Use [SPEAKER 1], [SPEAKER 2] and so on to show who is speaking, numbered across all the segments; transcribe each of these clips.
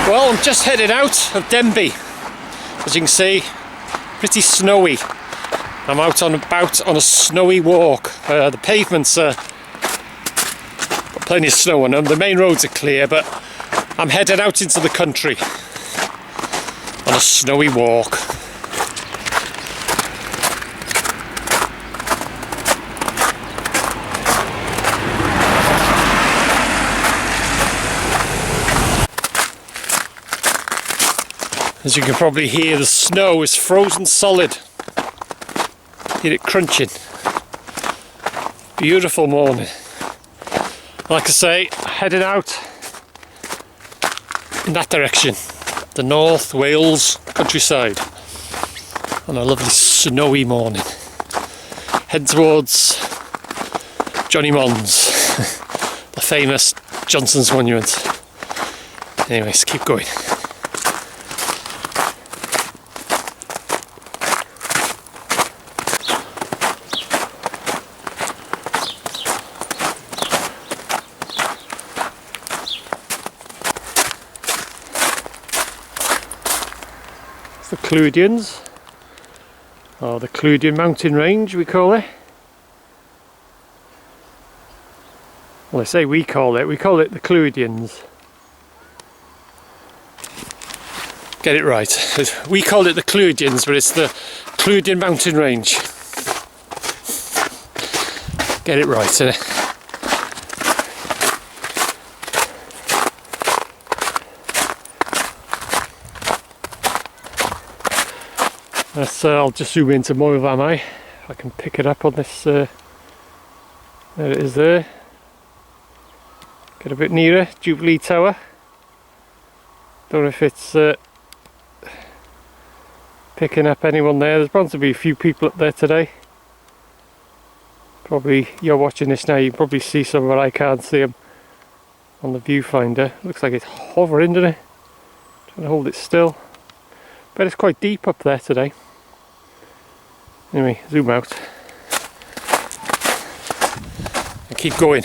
[SPEAKER 1] Well, I'm just headed out of Denbigh. As you can see, pretty snowy. I'm out on about on a snowy walk. The pavements are got plenty of snow on them. The main roads are clear, but I'm heading out into the country on a snowy walk. As you can probably hear, the snow is frozen solid. Hear it crunching. Beautiful morning. Like I say, heading out in that direction, the North Wales countryside, on a lovely snowy morning. Heading towards Johnny Mons, the famous Johnson's Monument. Anyways, keep going. The Clwyddians, or the Clwyddian mountain range we call it. Well, I say we call it the Clwyddians. Get it right. We call it the Clwyddians, but it's the Clwyddian mountain range. Get it right, innit? I'll just zoom into Moel Famau if I can pick it up on this. There it is there. Get a bit nearer, Jubilee Tower. Don't know if it's picking up anyone there. There's bound to be a few people up there today. Probably, you're watching this now, you can probably see some, but I can't see them on the viewfinder. Looks like it's hovering, doesn't it? Trying to hold it still. But it's quite deep up there today. Anyway, zoom out and keep going.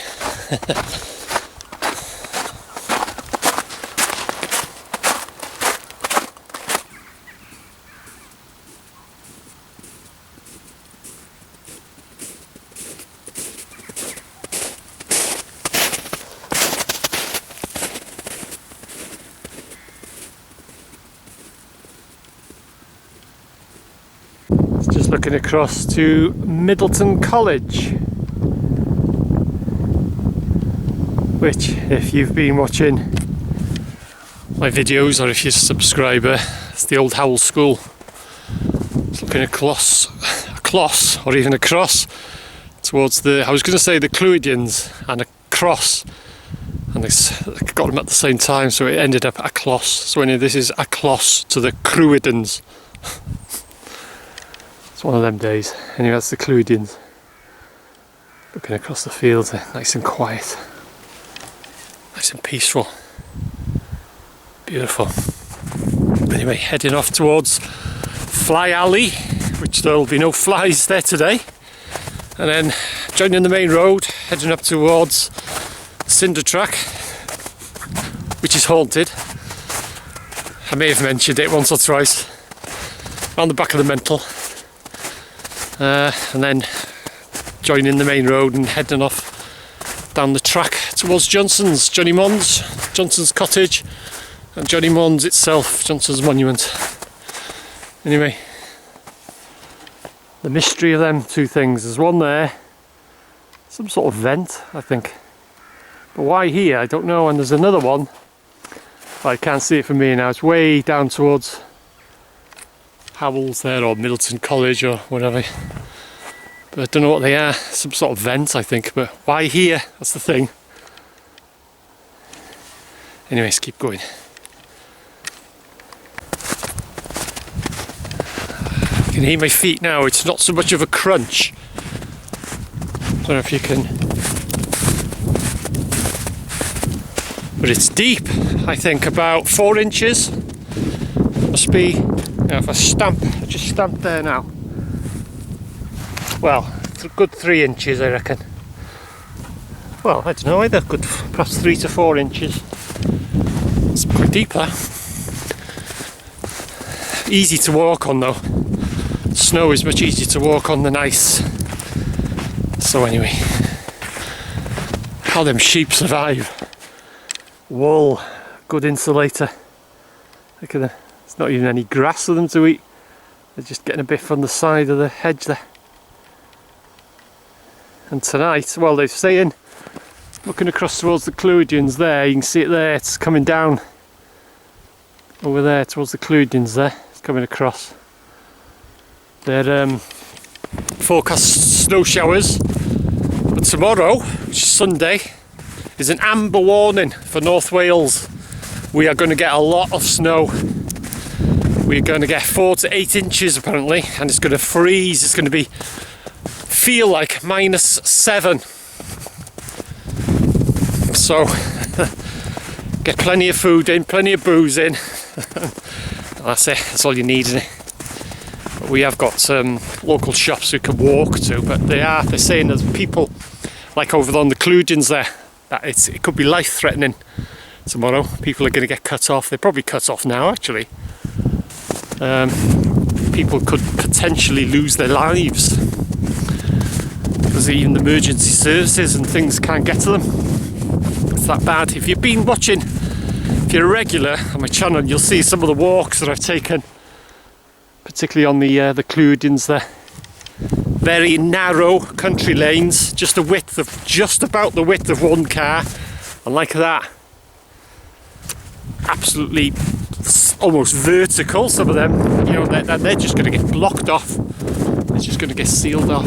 [SPEAKER 1] Just looking across to Middleton College, which, if you've been watching my videos or if you're a subscriber, it's the old Howell School. It's looking across or even across towards the, I was going to say the Clwyddians, and across, and it's got them at the same time, so it ended up across. So anyway, this is across to the Clwyddians. One of them days. Anyway, that's the Clwyddians. Looking across the fields, nice and quiet, nice and peaceful, beautiful. Anyway, heading off towards Fly Alley, which there'll be no flies there today, and then joining the main road, heading up towards Cinder Track, which is haunted. I may have mentioned it once or twice. On the back of the mental. And then joining the main road and heading off down the track towards Johnny Mons, Johnson's Cottage, and Johnny Mons itself, Johnson's Monument. Anyway, the mystery of them two things. There's one there, some sort of vent, I think, but why here, I don't know. And there's another one, I can't see it from here now. It's way down towards Howells there, or Middleton College, or whatever. But I don't know what they are. Some sort of vent, I think. But why here? That's the thing. Anyways, keep going. You can hear my feet now. It's not so much of a crunch. I don't know if you can. But it's deep. I think about 4 inches. Must be. Now if I just stamp there now. Well, it's a good 3 inches, I reckon. Well, I don't know either. Good, perhaps 3 to 4 inches. It's quite deeper. Easy to walk on though. Snow is much easier to walk on than ice. So anyway, how them sheep survive. Wool, good insulator. Look at them. There's not even any grass for them to eat. They're just getting a bit from the side of the hedge there. And tonight, well, they're saying, looking across towards the Clwyddians there, you can see it there, it's coming down over there towards the Clwyddians there, it's coming across. They're forecast snow showers, but tomorrow, which is Sunday, is an amber warning for North Wales. We are going to get a lot of snow. We're going to get 4 to 8 inches apparently, and it's going to freeze. It's going to feel like -7. So get plenty of food in, plenty of booze in. That's it, that's all you need, isn't it? But we have got local shops we can walk to, but they're saying there's people like over on the Clwyddians there that it could be life threatening tomorrow. People are going to get cut off. They're probably cut off now actually. People could potentially lose their lives because even the emergency services and things can't get to them. It's that bad. If you've been watching, if you're a regular on my channel, you'll see some of the walks that I've taken, particularly on the Clwyddians there. Very narrow country lanes, just about the width of one car, and like that, absolutely almost vertical. Some of them, you know, they're just going to get blocked off. They're just going to get sealed off.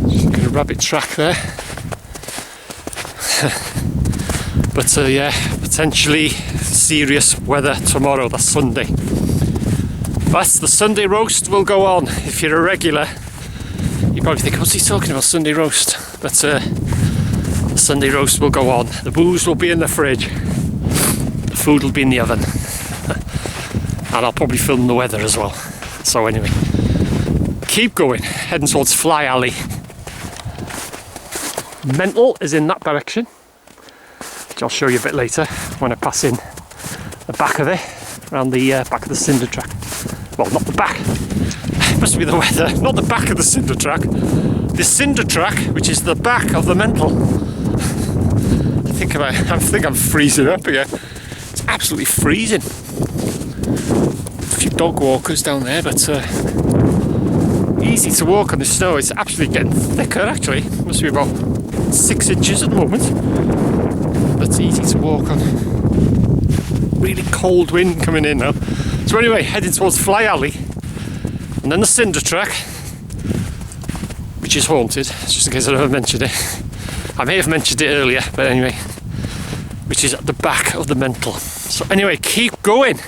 [SPEAKER 1] Just looking at a rabbit track there. But yeah, potentially serious weather tomorrow. That's Sunday. But the Sunday roast will go on. If you're a regular, you probably think, what's he talking about, Sunday roast? But the Sunday roast will go on. The booze will be in the fridge. The food will be in the oven. And I'll probably film the weather as well. So anyway, keep going, heading towards Fly Alley. Mental is in that direction, which I'll show you a bit later when I pass in the back of it, around the back of the cinder track. Well, not the back, it must be the weather, not the back of the cinder track. The cinder track, which is the back of the Mental. I think I'm freezing up here. It's absolutely freezing. A few dog walkers down there, but easy to walk on the snow. It's absolutely getting thicker actually. It must be about 6 inches at the moment. But easy to walk on. Really cold wind coming in now. So anyway, heading towards Fly Alley, and then the cinder track, which is haunted, just in case I never mentioned it. I may have mentioned it earlier, but anyway, which is at the back of the Mental. So anyway, keep going.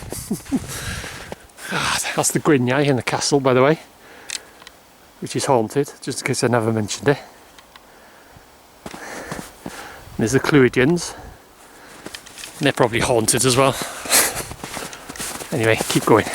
[SPEAKER 1] That's the Gwyniau in the castle, by the way, which is haunted, just in case I never mentioned it. And there's the Clwyddians. They're probably haunted as well. Anyway, keep going.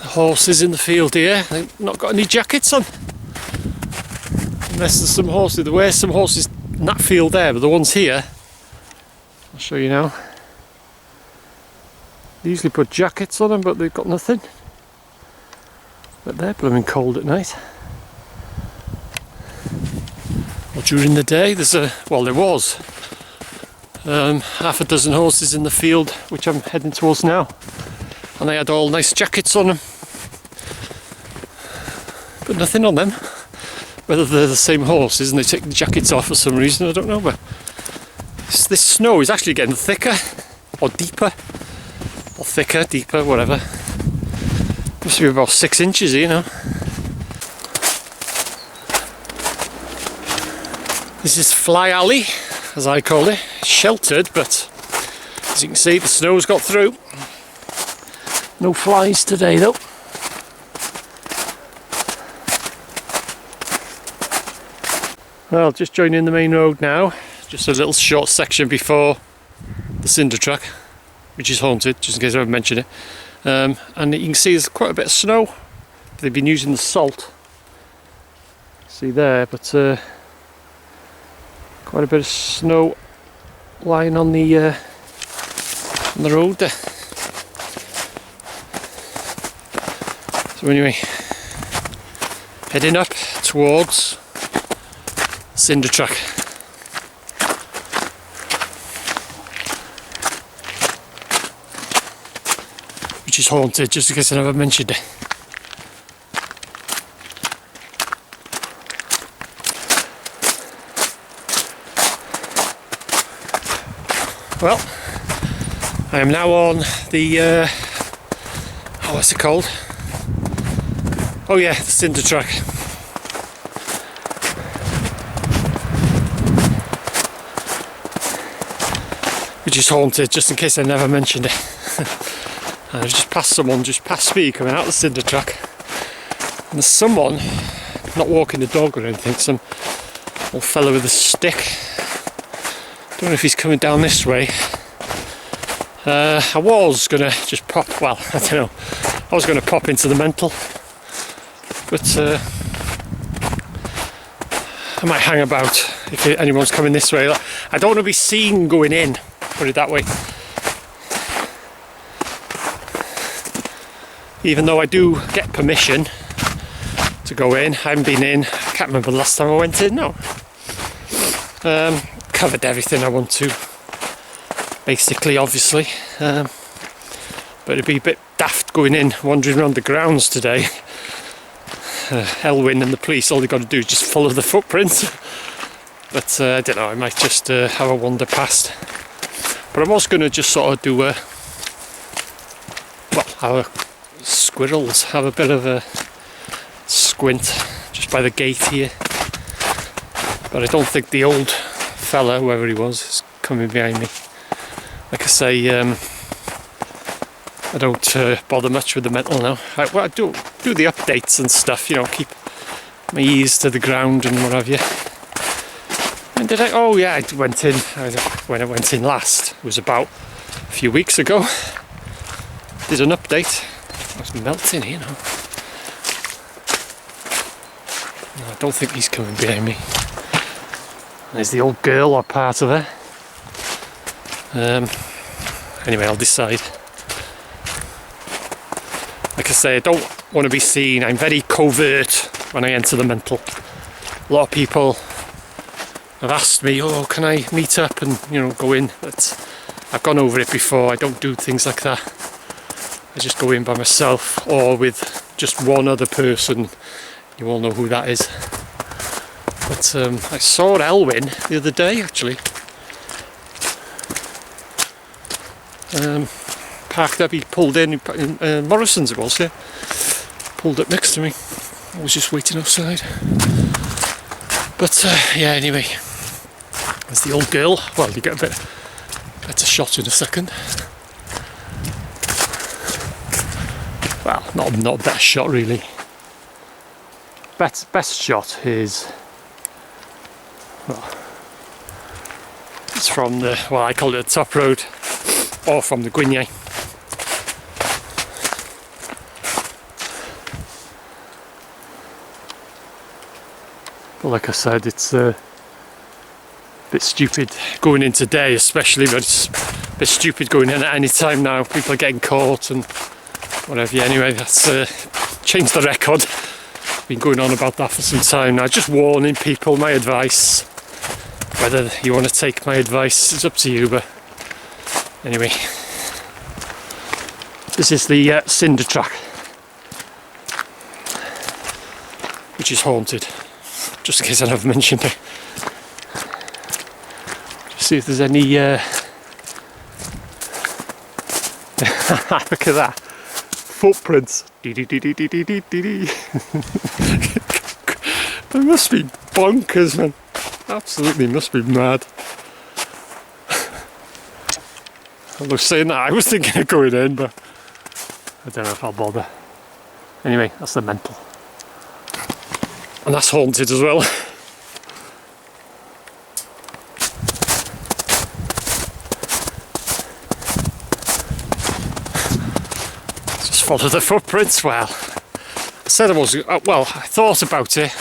[SPEAKER 1] The horses in the field here, they've not got any jackets on. Unless there's some horses, there were some horses in that field there, but the ones here, I'll show you now. They usually put jackets on them, but they've got nothing. But they're blooming cold at night. Well, during the day, there was half a dozen horses in the field, which I'm heading towards now, and they had all nice jackets on them, but nothing on them. Whether they're the same horses and they take the jackets off for some reason, I don't know, but this snow is actually getting thicker, or deeper, or thicker, deeper, whatever. Must be about 6 inches here now. This is Fly Alley, as I call it. Sheltered, but as you can see, the snow's got through. No flies today though. Well, just joining the main road now. Just a little short section before the cinder track, which is haunted, just in case I haven't mentioned it. And you can see there's quite a bit of snow. They've been using the salt. See there, but quite a bit of snow lying on the road there. So anyway, heading up towards cinder track. Which is haunted, just in case I never mentioned it. Well, I am now on the what's it called? Oh yeah, the cinder track. Which is haunted, just in case I never mentioned it. I just passed someone just past me coming out the cinder track, and there's someone not walking the dog or anything, some old fella with a stick. Don't know if he's coming down this way. I was gonna just pop, well, I don't know, I was gonna pop into the mental, but I might hang about if anyone's coming this way. I don't want to be seen going in, put it that way. Even though I do get permission to go in, I haven't been in, I can't remember the last time I went in, no. Covered everything I want to, basically, obviously. But it'd be a bit daft going in, wandering around the grounds today. Elwyn and the police, all they've got to do is just follow the footprints. But I don't know, I might just have a wander past. But I was going to just sort of do our squirrels have a bit of a squint just by the gate here. But I don't think the old fella, whoever he was, is coming behind me. Like I say, I don't bother much with the mental now. I do the updates and stuff, you know, keep my ears to the ground and what have you. And did I? Oh yeah, I went in, when I went in last, it was about a few weeks ago. Did an update. I was melting, you know. No, I don't think he's coming behind me. There's the old girl or part of her. Anyway, I'll decide. Like I say, I don't want to be seen. I'm very covert when I enter the mental. A lot of people have asked me, oh, can I meet up and, you know, go in? But I've gone over it before. I don't do things like that. I just go in by myself or with just one other person. You all know who that is. But I saw Elwyn the other day, actually. Parked up, he pulled in Morrison's it was, yeah. Pulled up next to me. I was just waiting outside. But yeah, anyway. There's the old girl. Well, you get a bit better shot in a second. Well, not a better shot really. Best shot is, well, it's from the, well, I call it the top road, or from the Gwyniau. But like I said, it's a bit stupid going in today especially, but it's a bit stupid going in at any time now. People are getting caught and whatever. Anyway, that's changed the record. Been going on about that for some time now. Just warning people, my advice. Whether you want to take my advice, it's up to you, but anyway. This is the cinder track, which is haunted, just in case I haven't mentioned it. Just see if there's any look at that. Footprints. They must be bonkers, man. Absolutely must be mad. I was saying that, I was thinking of going in, but I don't know if I'll bother. Anyway, that's the mental. And that's haunted as well. follow the footprints. Well, I said I was, well, I thought about it,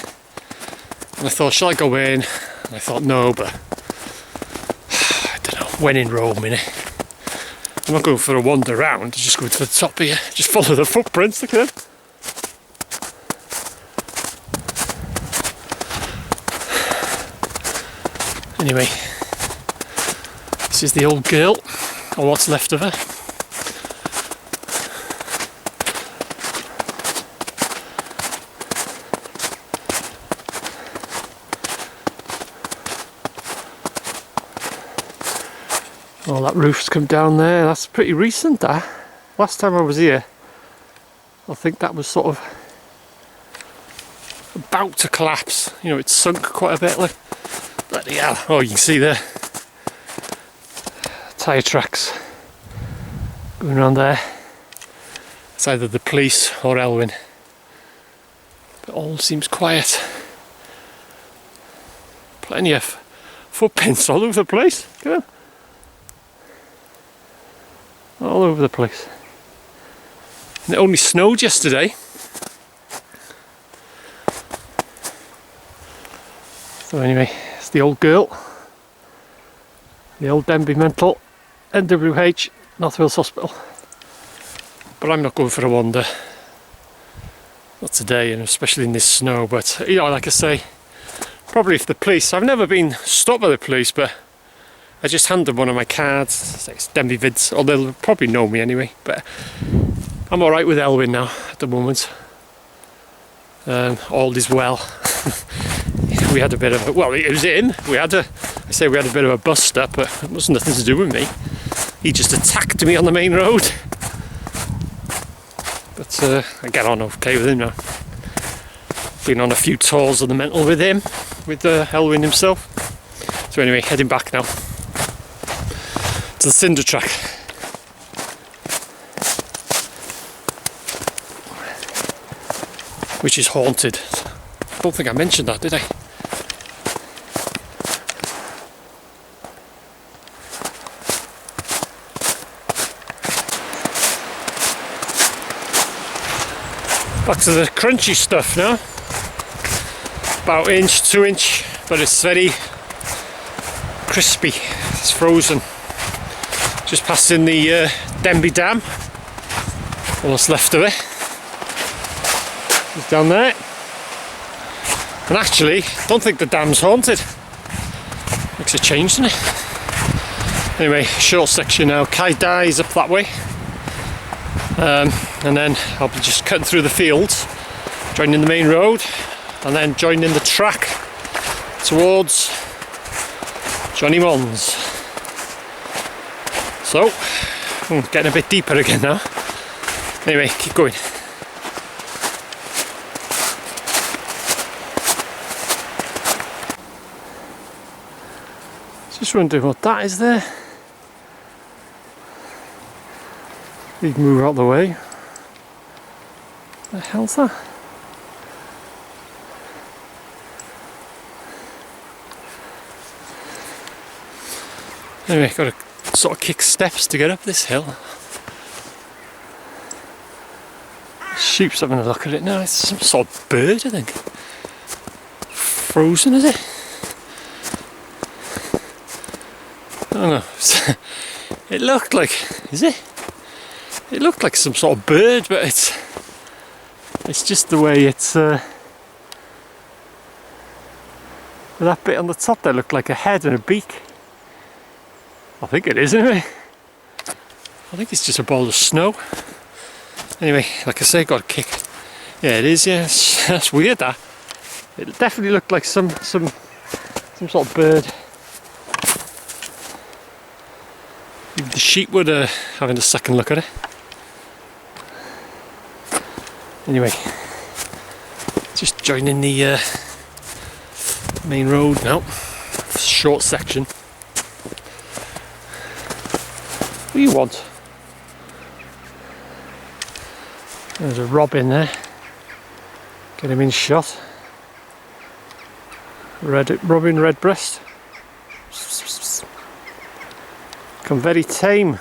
[SPEAKER 1] and I thought, shall I go in? And I thought, no, but I don't know, when in Rome, innit? I'm not going for a wander around, I'm just going to the top here, just follow the footprints, look at them. Anyway, this is the old girl, or what's left of her. Oh, that roof's come down there. That's pretty recent, that. Last time I was here, I think that was sort of about to collapse. You know, it's sunk quite a bit. Like, bloody hell. Oh, you can see there. Tyre tracks going around there. It's either the police or Elwyn. But all seems quiet. Plenty of footprints all over the place. Look at them. All over the place. And it only snowed yesterday. So anyway, it's the old girl. The old Denbigh Mental, NWH, North Wales Hospital. But I'm not going for a wander. Not today, and especially in this snow. But, you know, like I say, probably if the police... I've never been stopped by the police, but I just hand them one of my cards. It's Denbigh Vids, or they'll probably know me anyway. But I'm alright with Elwyn now at the moment. All is well. We had a bit of a, well, it was him. We had a bit of a bust up, but it wasn't nothing to do with me. He just attacked me on the main road. But I get on okay with him now. Been on a few tours of the mental with him, with Elwyn himself. So anyway, heading back now to the cinder track. Which is haunted. I don't think I mentioned that, did I? Back to the crunchy stuff now. About inch, 2 inch, but it's very crispy. It's frozen. Just passing the Denbigh Dam. All that's left of it. It's down there. And actually, don't think the dam's haunted. Makes a change, doesn't it? Anyway, short section now. Kai dies up that way. And then I'll be just cutting through the fields, joining the main road, and then joining the track towards Johnny Mons. So, getting a bit deeper again now. Anyway, keep going. Just wondering what that is there. You can move out the way. What the hell's that? Anyway, got to sort of kick steps to get up this hill. Sheep's having a look at it now. It's some sort of bird, I think. Frozen, is it? I don't know. It looked like, is it? It looked like some sort of bird, but it's just the way it's that bit on the top there looked like a head and a beak. I think it is, anyway. I think it's just a ball of snow. Anyway, like I say, got a kick. Yeah, it is. Yeah, that's weird. That it definitely looked like some sort of bird. The sheep would having a second look at it. Anyway, just joining the main road now. Short section. What do you want? There's a robin there. Get him in shot. Robin redbreast. Become very tame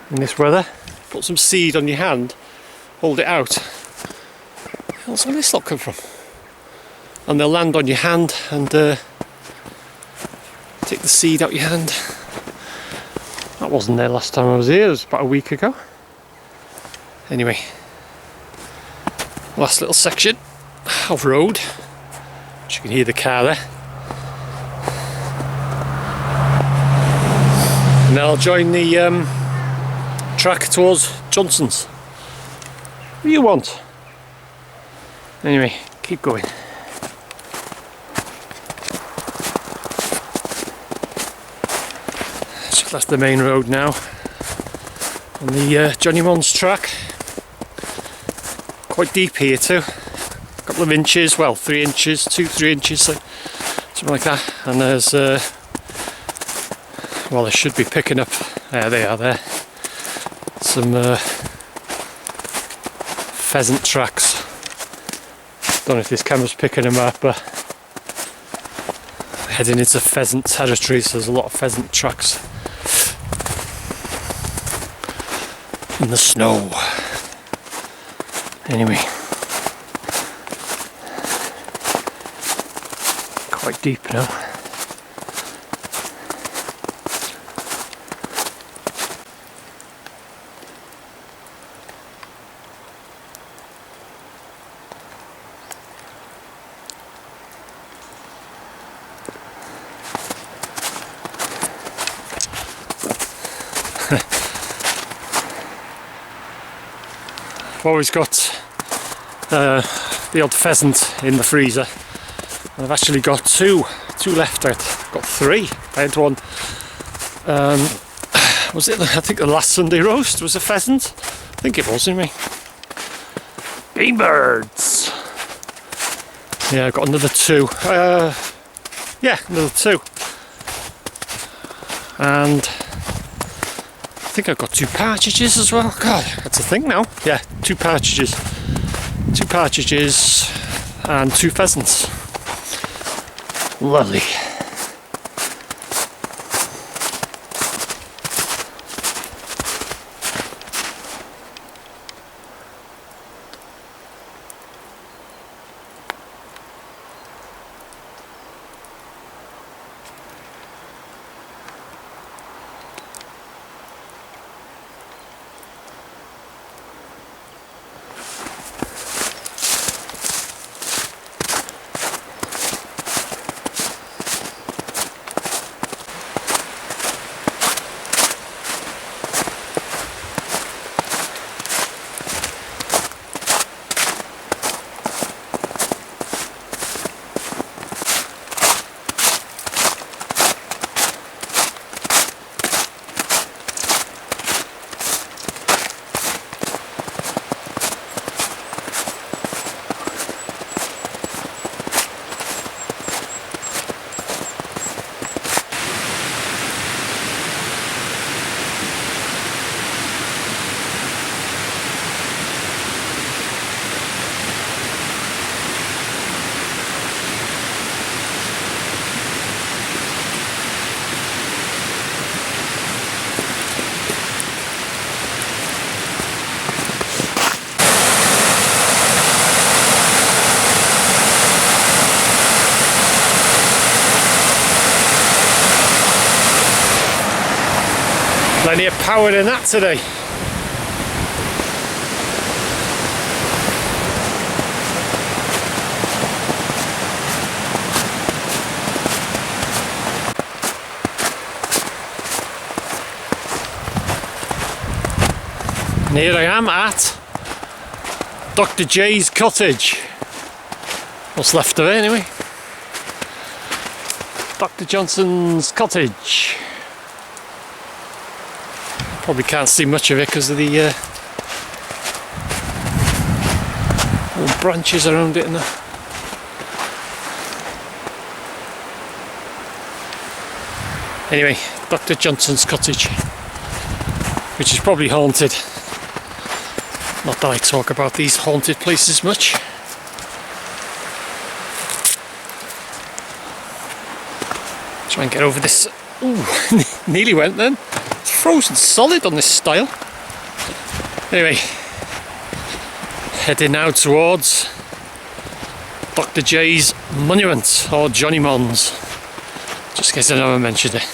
[SPEAKER 1] in this weather. put some seed on your hand, hold it out. Where's all this lot come from? And they'll land on your hand and take the seed out your hand. That wasn't there last time I was here, it was about a week ago. Anyway, last little section of road, which you can hear the car there. And then I'll join the track towards Johnson's. What do you want? Anyway, keep going. Just left the main road now on the Johnny Mons track. Quite deep here too. A couple of inches, well 3 inches, 2-3 inches, something like that. And there's well, they should be picking up, there they are there, some pheasant tracks. Don't know if this camera's picking them up, but heading into pheasant territory, so there's a lot of pheasant tracks in the snow. Anyway, quite deep now. I've always got the odd pheasant in the freezer. I've actually got two left out. I've got 3. I had one. Was it? I think the last Sunday roast was a pheasant. I think it was, anyway. Game birds. Yeah, I've got another 2. Yeah, another 2. And I think I've got 2 partridges as well. God, that's a thing now. Yeah, 2 partridges. 2 partridges and 2 pheasants. Lovely. Plenty of power in that today. And here I am at Dr. J's cottage. What's left of it anyway. Dr. Johnson's cottage. Probably can't see much of it because of the little branches around it and that. Anyway, Dr. Johnson's cottage, which is probably haunted. Not that I talk about these haunted places much. Try and get over this. Ooh, nearly went then. It's frozen solid on this stile. Anyway, heading now towards Dr. J's monument, or Johnny Mons, just in case I never mentioned it.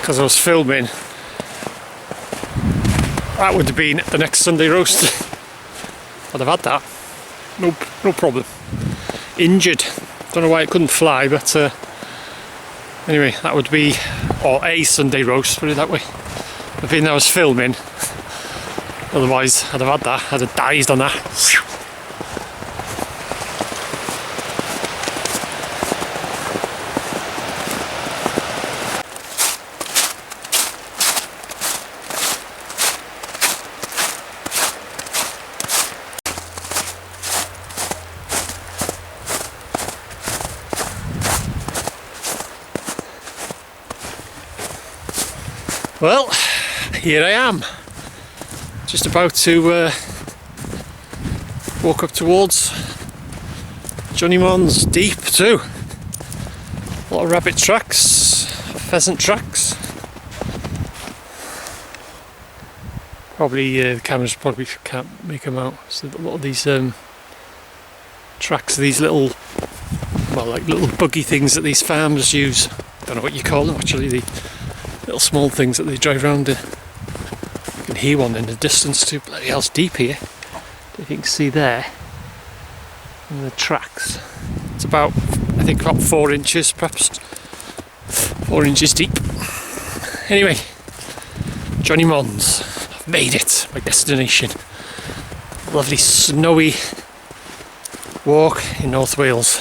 [SPEAKER 1] Because I was filming, that would have been the next Sunday roast. I'd have had that, no problem. Injured, don't know why it couldn't fly, but anyway, that would be, or a Sunday roast, put it that way. The thing I was filming, otherwise I'd have had that, I'd have died on that. Well, here I am, just about to walk up towards Johnny Mons, deep too. A lot of rabbit tracks, pheasant tracks. Probably the cameras probably can't make them out. So a lot of these tracks, these little, well, like little buggy things that these farmers use. Don't know what you call them actually. The little small things that they drive around in. You can hear one in the distance too. Bloody hell's deep here. If you can see there, in the tracks. It's about, I think about 4 inches, perhaps 4 inches deep. Anyway, Johnny Mons. I've made it, my destination. Lovely snowy walk in North Wales.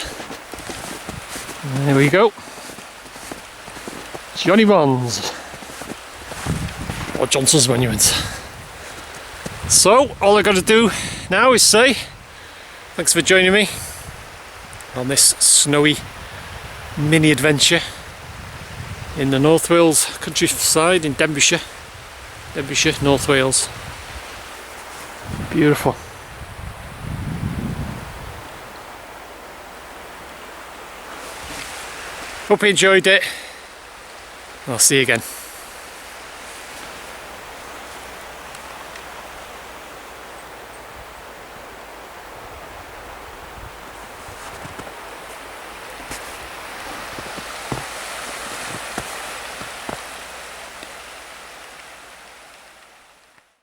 [SPEAKER 1] And there we go. Johnny Mons, or Johnson's Monument. So all I got to do now is say thanks for joining me on this snowy mini adventure in the North Wales countryside in Denbighshire, North Wales. Beautiful. Hope you enjoyed it. I'll see you again.